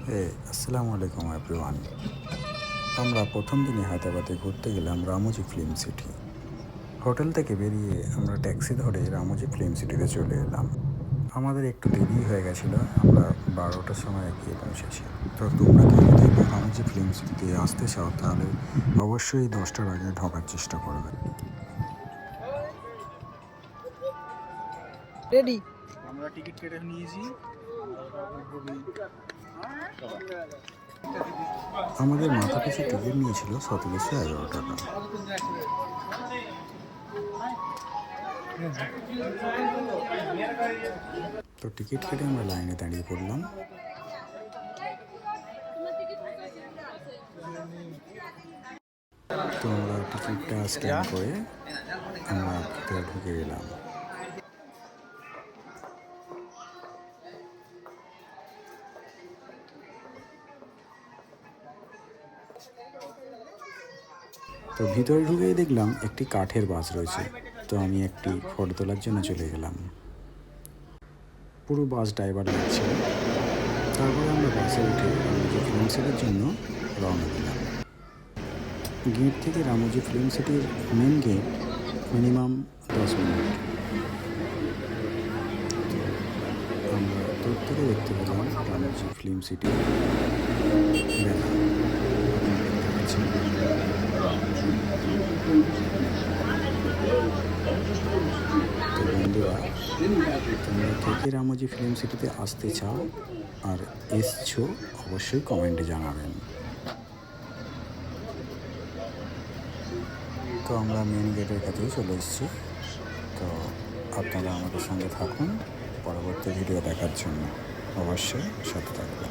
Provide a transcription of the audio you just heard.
আসসালামু আলাইকুম এভরিওয়ান। আমরা প্রথম দিনে হায়দ্রাবাদে ঘুরতে গেলাম রামোজি ফিল্ম সিটি। হোটেল থেকে বেরিয়ে আমরা ট্যাক্সি ধরে রামোজি ফিল্ম সিটিতে চলে এলাম। আমাদের একটু দেরি হয়ে গেছিলো, আমরা 12টার সময় গিয়ে পৌঁছেছি। তো তোমরা কেউ যদি রামোজি ফিল্ম সিটিতে আসতে চাও তাহলে অবশ্যই 10টার আগে ঢোকার চেষ্টা করবে। রেডি। আমরা টিকিট কেটে নিয়েছি। আমাদের মাথা পিছু টিকিট নিয়েছিল 1711 টাকা। তো টিকিট কেটে আমরা লাইনে দাঁড়িয়ে পড়লাম। তো আমরা টিকিটটা স্ক্যান করে আমরা ভিতরে ঢুকে গেলাম। তো ভিতরে ঢুকেই দেখলাম একটি কাঠের বাস রয়েছে। তো আমি একটি ফটো তোলার জন্য চলে গেলাম। পুরো বাস ড্রাইভার লাগছিল। তারপরে আমরা বাসে উঠে রামোজি ফিল্ম সিটির জন্য রওনা দিলাম। গেট থেকে রামোজি ফিল্ম সিটির মেন গেট মিনিমাম 10 মিনিট। আমরা দূর থেকে দেখতে পেলাম রামোজি ফিল্ম সিটি মেলা। তো বন্ধুরা, তোমরা কে কে রামোজি ফিল্ম সিটিতে আসতে চাও আর এসছো অবশ্যই কমেন্টে জানাবেন। তো আমরা মেন গেটের কাছেই চলে এসেছি। তো আপনারা আমাদের সঙ্গে থাকুন পরবর্তী ভিডিও দেখার জন্য, অবশ্যই সাথে থাকুন।